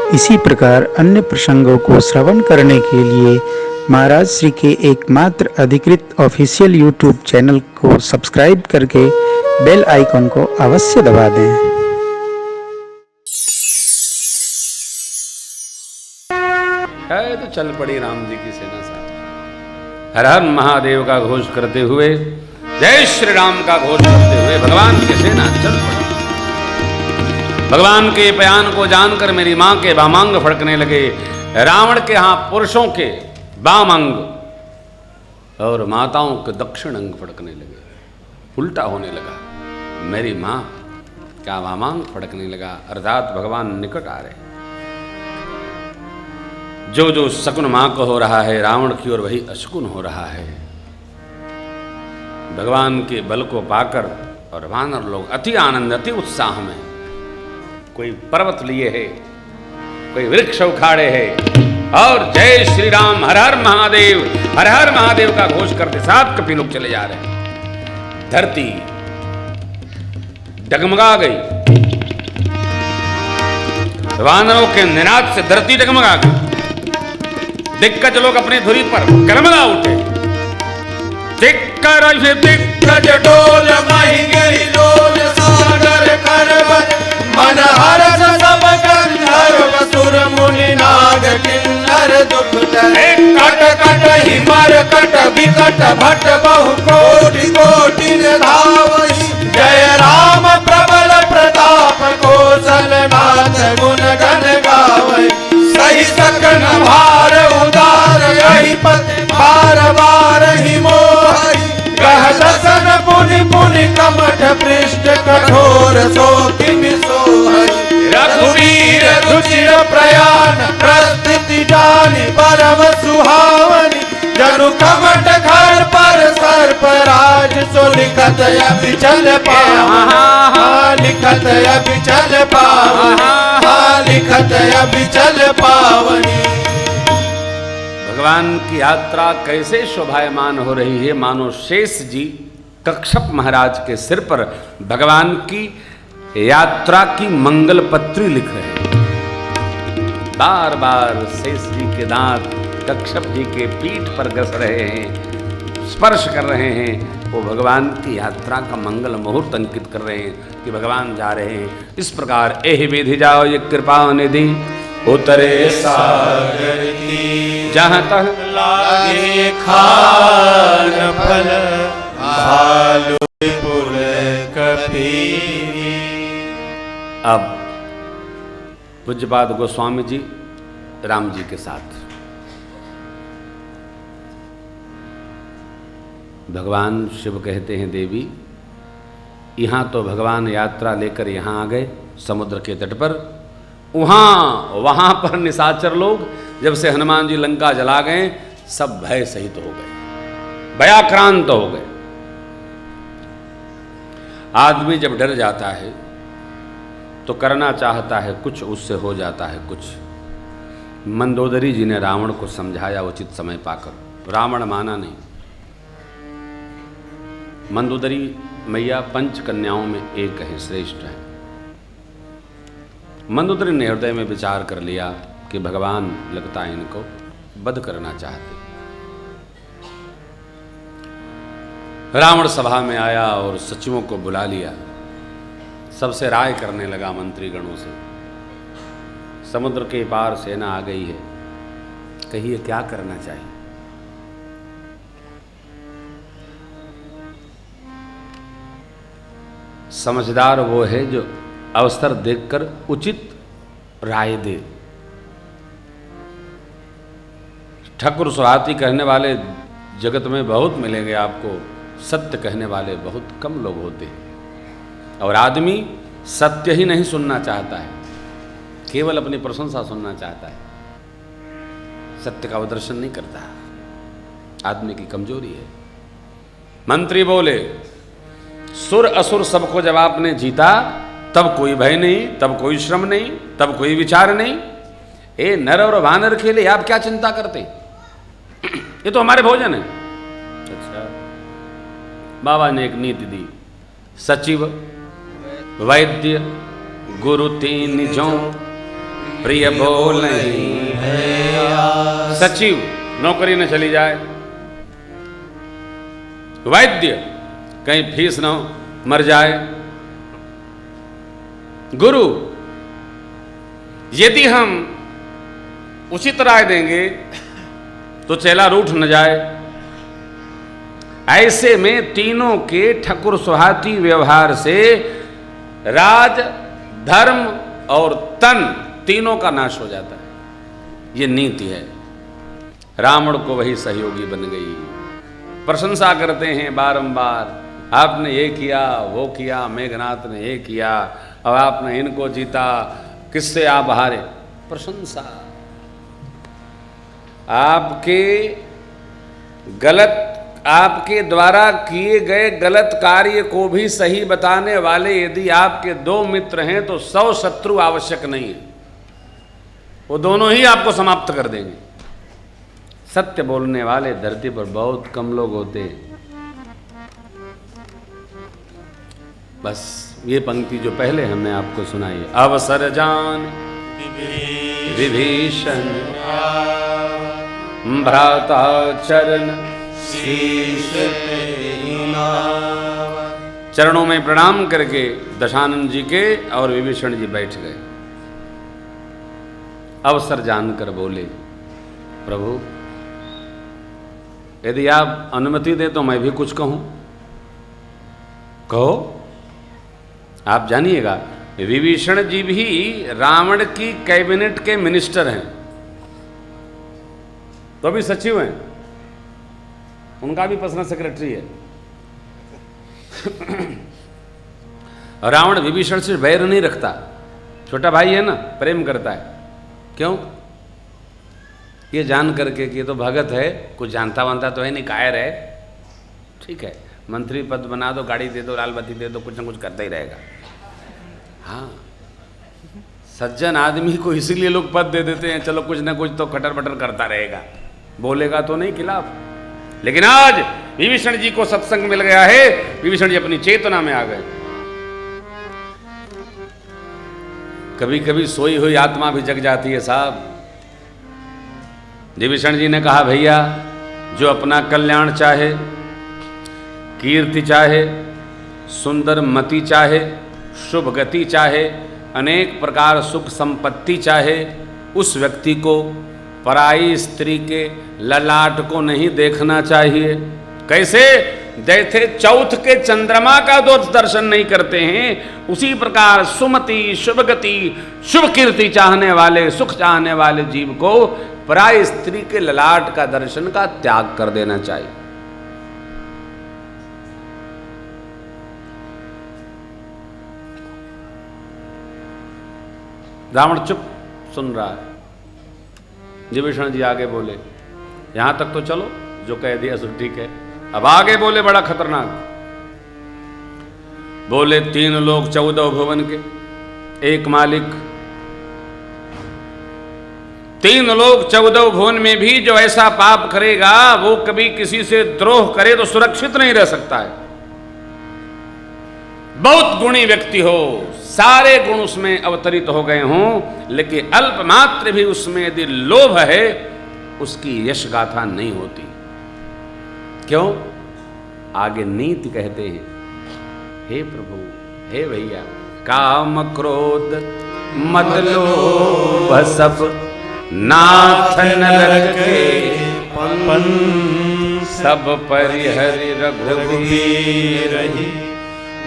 इसी प्रकार अन्य प्रसंगों को श्रवण करने के लिए महाराज श्री के एकमात्र अधिकृत ऑफिशियल यूट्यूब चैनल को सब्सक्राइब करके बेल आइकन को अवश्य दबा दें। है तो चल पड़ी राम जी की सेना साथ, हर हर महादेव का घोष करते हुए, जय श्री राम का घोष करते हुए भगवान की सेना चल पड़ी। भगवान के बयान को जानकर मेरी मां के वामांग फड़कने लगे, रावण के यहां पुरुषों के वाम अंग और माताओं के दक्षिण अंग फड़कने लगे, उल्टा होने लगा। मेरी मां का वामांग फड़कने लगा, अर्थात भगवान निकट आ रहे। जो जो शकुन मां को हो रहा है रावण की ओर वही अशकुन हो रहा है। भगवान के बल को पाकर और वानर लोग अति आनंद अति उत्साह में, कोई पर्वत लिए है, कोई वृक्ष उखाड़े है और जय श्री राम हर हर महादेव का घोष करते साथ कपि लोग चले जा रहे हैं। धरती डगमगा गई, वानरों के निनाद से धरती डगमगा गई। दिक्कज लोग अपनी धुरी पर करमला उठे। दिक्कज डोल माही गिरी डोल सागर करवत मन हरस सब गंधर्व सुर मुनि नाग किन्नर दुख तरे कट कट हिमर कट विकट भट बहु कोटि कोटि धावहि जय राम प्रबल प्रताप कौशल नाथ गुण गण गावहि सही सकन भार उदार यही पति बार बार ही मोहि कह दसन पुनि पुनि कमठ पृष्ठ कठोर सोति सोहरि रघुवीर रुचिर प्रयाण प्रस्तुति जानि परम सुहावनि जनु कमठ घर पर सर्प राज सो लिखत अभिचल पावनि लिखत अभिचल पावनि लिखत अभिचल पावनि। भगवान की यात्रा कैसे शोभायमान हो रही है, मानो शेष जी कक्षप महाराज के सिर पर भगवान की यात्रा की मंगल पत्री लिख रहे हैं। बार बार शेष जी के दांत कक्षप जी के पीठ पर घस रहे हैं, स्पर्श कर रहे हैं। वो भगवान की यात्रा का मंगल मुहूर्त अंकित कर रहे हैं कि भगवान जा रहे हैं। इस प्रकार एहि विधि जाओ ये कृपा निधि उतरे सागर की जहाँ तह लागे खान फल भालु पुर कपीरी। अब पूज्यपाद गोस्वामी जी राम जी के साथ भगवान शिव कहते हैं, देवी यहाँ तो भगवान यात्रा लेकर यहाँ आ गए समुद्र के तट पर, वहाँ पर निशाचर लोग जब से हनुमान जी लंका जला गए सब भय सहित हो गए, भयाक्रांत हो गए। आदमी जब डर जाता है तो करना चाहता है कुछ, उससे हो जाता है कुछ। मंदोदरी जी ने रावण को समझाया उचित समय पाकर, रावण माना नहीं। मंदोदरी मैया पंच कन्याओं में एक है, श्रेष्ठ है। मंदोदरी ने हृदय में विचार कर लिया कि भगवान लगता है इनको वध करना चाहते। रावण सभा में आया और सचिवों को बुला लिया, सबसे राय करने लगा मंत्रीगणों से। समुद्र के पार सेना आ गई है, कहिए क्या करना चाहिए। समझदार वो है जो अवसर देखकर उचित राय दे। ठाकुर सुहाती कहने वाले जगत में बहुत मिलेंगे आपको, सत्य कहने वाले बहुत कम लोग होते हैं। और आदमी सत्य ही नहीं सुनना चाहता है, केवल अपनी प्रशंसा सुनना चाहता है, सत्य का प्रदर्शन नहीं करता। आदमी की कमजोरी है। मंत्री बोले, सुर असुर सबको जब आपने जीता तब कोई भय नहीं, तब कोई श्रम नहीं, तब कोई विचार नहीं। ए नर और वानर के लिए आप क्या चिंता करते? ये तो हमारे भोजन है। अच्छा, बाबा ने एक नीति दी, सचिव वैद्य गुरु तीन जो प्रिय बोल सचिव नौकरी न चली जाए, वैद्य कहीं फीस न मर जाए, गुरु यदि हम उचित राय देंगे तो चेला रूठ न जाए। ऐसे में तीनों के ठकुर सुहाती व्यवहार से राज, धर्म और तन तीनों का नाश हो जाता है। ये नीति है। रावण को वही सहयोगी बन गई। प्रशंसा करते हैं बारंबार, आपने ये किया वो किया, मेघनाथ ने ये किया, अब आपने इनको जीता, किससे आप हारे। प्रशंसा। आपके द्वारा किए गए गलत कार्य को भी सही बताने वाले यदि आपके 2 मित्र हैं तो 100 शत्रु आवश्यक नहीं है, वो दोनों ही आपको समाप्त कर देंगे। सत्य बोलने वाले धरती पर बहुत कम लोग होते हैं। बस ये पंक्ति जो पहले हमने आपको सुनाई, अवसर जान विभीषण भ्राता चरण शीश चरणों में प्रणाम करके दशानन जी के और विभीषण जी बैठ गए। अवसर जानकर बोले, प्रभु यदि आप अनुमति दें तो मैं भी कुछ कहूं। कहो। आप जानिएगा विभीषण जी भी रावण की कैबिनेट के मिनिस्टर हैं, तो भी सचिव हैं, उनका भी पर्सनल सेक्रेटरी है। रावण विभीषण से वैर नहीं रखता, छोटा भाई है ना, प्रेम करता है। क्यों? ये जान करके कि ये तो भगत है, कुछ जानता वानता तो है नहीं, कायर है, ठीक है, मंत्री पद बना दो, गाड़ी दे दो, लाल बत्ती दे दो, कुछ ना कुछ करता ही रहेगा। हाँ, सज्जन आदमी को इसीलिए लोग पद दे देते हैं, चलो कुछ ना कुछ तो खटर पटर करता रहेगा, बोलेगा तो नहीं खिलाफ। लेकिन आज विभीषण जी को सत्संग मिल गया है, विभीषण जी अपनी चेतना में आ गए। कभी कभी सोई हुई आत्मा भी जग जाती है साहब। विभीषण जी ने कहा, भैया जो अपना कल्याण चाहे, कीर्ति चाहे, सुंदर मति चाहे, शुभ गति चाहे, अनेक प्रकार सुख संपत्ति चाहे, उस व्यक्ति को पराई स्त्री के ललाट को नहीं देखना चाहिए। कैसे? जैसे चौथ के चंद्रमा का दर्शन नहीं करते हैं, उसी प्रकार सुमति, शुभ गति, शुभ कीर्ति चाहने वाले, सुख चाहने वाले जीव को पराई स्त्री के ललाट का दर्शन का त्याग कर देना चाहिए। रावण चुप सुन रहा है। विभीषण जी आगे बोले, यहां तक तो चलो, जो कह दिया सो ठीक है। अब आगे बोले बड़ा खतरनाक, बोले 3 लोग 14 भुवन के एक मालिक, 3 लोग 14 भुवन में भी जो ऐसा पाप करेगा वो कभी किसी से द्रोह करे तो सुरक्षित नहीं रह सकता है। बहुत गुणी व्यक्ति हो, सारे गुण उसमें अवतरित हो गए हों, लेकिन अल्प मात्र भी उसमें यदि लोभ है, उसकी यश गाथा नहीं होती। क्यों? आगे नीति कहते हैं, हे प्रभु, हे भैया, काम क्रोध मद लोभ सब नाथ नरक के पन सब परिहरि रघुवीर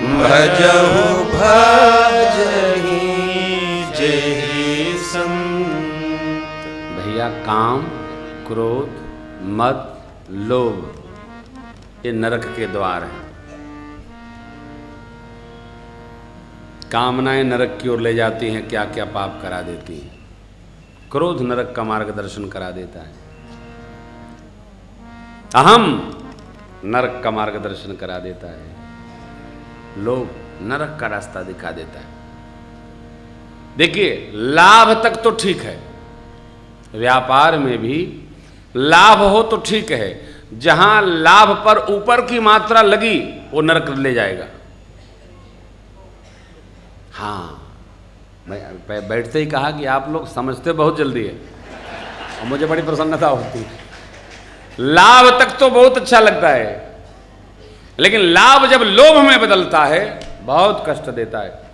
भजहु भजहि जेहि संत। भैया काम, क्रोध, मद, लोभ, ये नरक के द्वार हैं। कामनाएं नरक की ओर ले जाती हैं, क्या क्या पाप करा देती हैं। क्रोध नरक का मार्गदर्शन करा देता है। अहम नरक का मार्गदर्शन करा देता है। लोभ नरक का रास्ता दिखा देता है। देखिए, लाभ तक तो ठीक है, व्यापार में भी लाभ हो तो ठीक है, जहां लाभ पर ऊपर की मात्रा लगी वो नरक ले जाएगा। हाँ, मैं बैठते ही कहा कि आप लोग समझते बहुत जल्दी है और मुझे बड़ी प्रसन्नता होती है। लाभ तक तो बहुत अच्छा लगता है, लेकिन लाभ जब लोभ में बदलता है बहुत कष्ट देता है।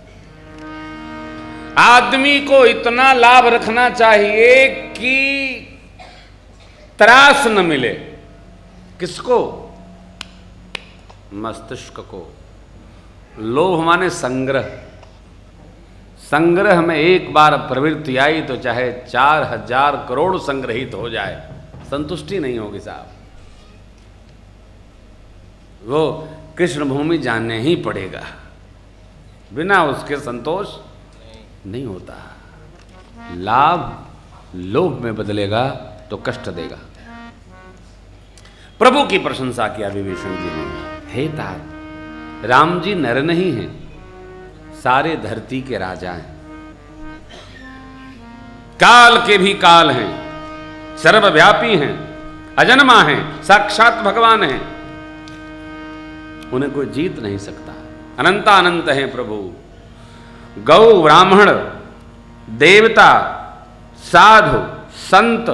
आदमी को इतना लाभ रखना चाहिए कि त्रास न मिले। किसको? मस्तिष्क को। लोभ माने संग्रह। संग्रह में एक बार प्रवृत्ति आई तो चाहे 4000 करोड़ संग्रहित हो जाए, संतुष्टि नहीं होगी साहब। वो कृष्ण भूमि जाने ही पड़ेगा, बिना उसके संतोष नहीं होता। लाभ लोभ में बदलेगा तो कष्ट देगा। प्रभु की प्रशंसा किया विभीषण जी ने। हे तात, राम जी नर नहीं हैं, सारे धरती के राजा हैं, काल के भी काल हैं, सर्वव्यापी हैं, अजन्मा हैं, साक्षात भगवान हैं। उन्हें कोई जीत नहीं सकता। अनंतानंत हैं प्रभु। गौ ब्राह्मण देवता साधु संत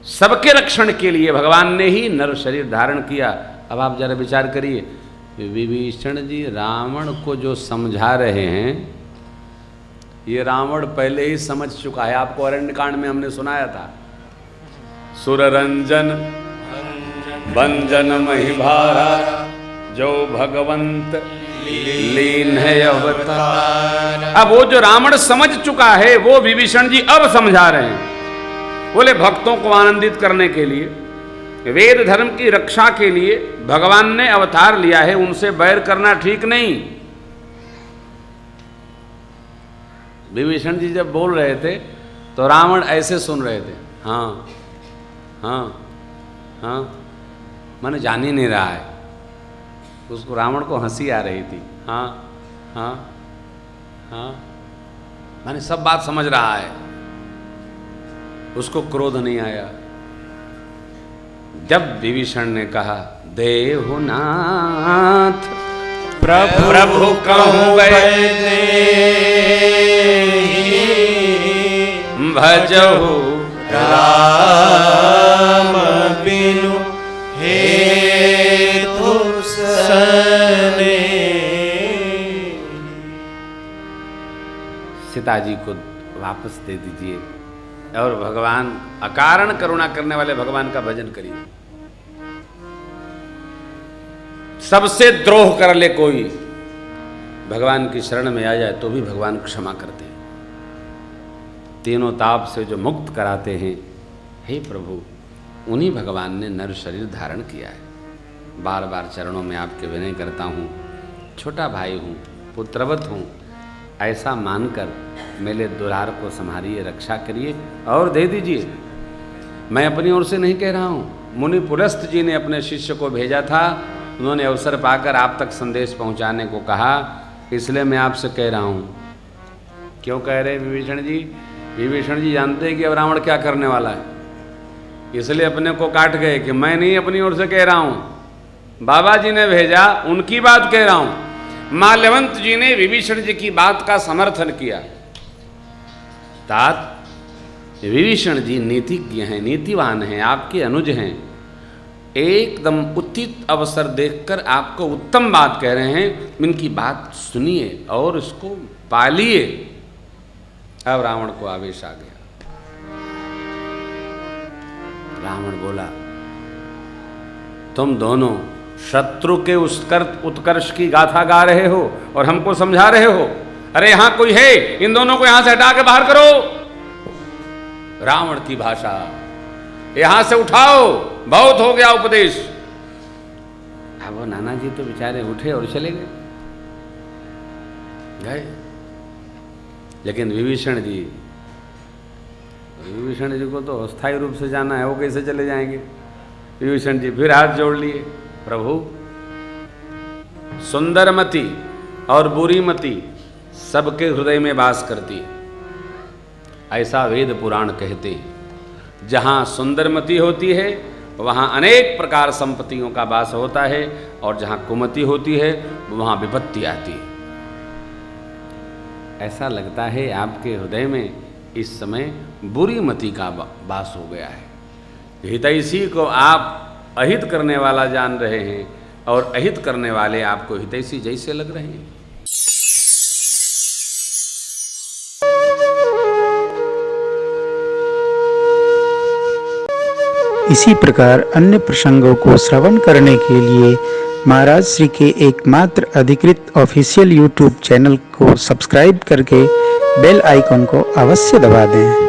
सबके रक्षण के लिए भगवान ने ही नर शरीर धारण किया। अब आप जरा विचार करिए, विभीषण जी रावण को जो समझा रहे हैं, ये रावण पहले ही समझ चुका है। आपको अरण्यकांड में हमने सुनाया था, सुररंजन भंजन महिभारा जो भगवंत लीन है अवतार। अब वो जो रावण समझ चुका है वो विभीषण जी अब समझा रहे हैं। बोले भक्तों को आनंदित करने के लिए, वेद धर्म की रक्षा के लिए भगवान ने अवतार लिया है, उनसे बैर करना ठीक नहीं। विभीषण जी जब बोल रहे थे तो रावण ऐसे सुन रहे थे, हाँ हाँ हाँ, माने जान ही नहीं रहा है। उसको रावण को हंसी आ रही थी, हाँ हाँ हाँ, माने सब बात समझ रहा है, उसको क्रोध नहीं आया। जब विभीषण ने कहा देवनाथ प्रभु प्रभु कहूँ भजहु राम बिनु हेतु सने। सीता जी को वापस दे दीजिए और भगवान अकारण करुणा करने वाले भगवान का भजन करिए। सबसे द्रोह कर ले कोई, भगवान की शरण में आ जाए तो भी भगवान क्षमा करते हैं। तीनों ताप से जो मुक्त कराते हैं, हे प्रभु, उन्हीं भगवान ने नर शरीर धारण किया है। बार बार चरणों में आपके विनय करता हूँ, छोटा भाई हूँ, पुत्रवत हूँ, ऐसा मानकर मेरे दुलार को संभालिए, रक्षा करिए और दे दीजिए। मैं अपनी ओर से नहीं कह रहा हूँ, मुनि पुलस्त जी ने अपने शिष्य को भेजा था, उन्होंने अवसर पाकर आप तक संदेश पहुँचाने को कहा, इसलिए मैं आपसे कह रहा हूँ। क्यों कह रहे विभीषण जी? विभीषण जी जानते हैं कि अब रावण क्या करने वाला है, इसलिए अपने को काट गए कि मैं नहीं अपनी ओर से कह रहा हूँ, बाबा जी ने भेजा, उनकी बात कह रहा हूँ। माल्यवंत जी ने विभीषण जी की बात का समर्थन किया। तात, विभीषण जी नीतिज्ञ हैं, नीतिवान हैं, आपके अनुज हैं, एकदम उचित अवसर देखकर आपको उत्तम बात कह रहे हैं, इनकी बात सुनिए और इसको पालिए। अब रावण को आवेश आ गया। रावण बोला, तुम दोनों शत्रु के उत्कर्ष की गाथा गा रहे हो और हमको समझा रहे हो। अरे यहां कोई है, इन दोनों को यहां से हटा के बाहर करो। रावण की भाषा, यहां से उठाओ, बहुत हो गया उपदेश। अब वो नाना जी तो बेचारे उठे और चले गए। लेकिन विभीषण जी को तो अस्थायी रूप से जाना है, वो कैसे चले जाएंगे? विभीषण जी फिर हाथ जोड़ लिए, प्रभु, सुंदरमती और बुरीमती सबके हृदय में वास करती है, ऐसा वेद पुराण कहते हैं। जहाँ सुंदरमती होती है वहाँ अनेक प्रकार संपत्तियों का वास होता है, और जहाँ कुमति होती है वहाँ विपत्ति आती है। ऐसा लगता है आपके हृदय में इस समय बुरी मति का वास हो गया है। हितैषी को आप अहित करने वाला जान रहे हैं और अहित करने वाले आपको हितैषी जैसे लग रहे हैं। इसी प्रकार अन्य प्रसंगों को श्रवण करने के लिए महाराज श्री के एकमात्र अधिकृत ऑफिशियल यूट्यूब चैनल को सब्सक्राइब करके बेल आइकन को अवश्य दबा दें।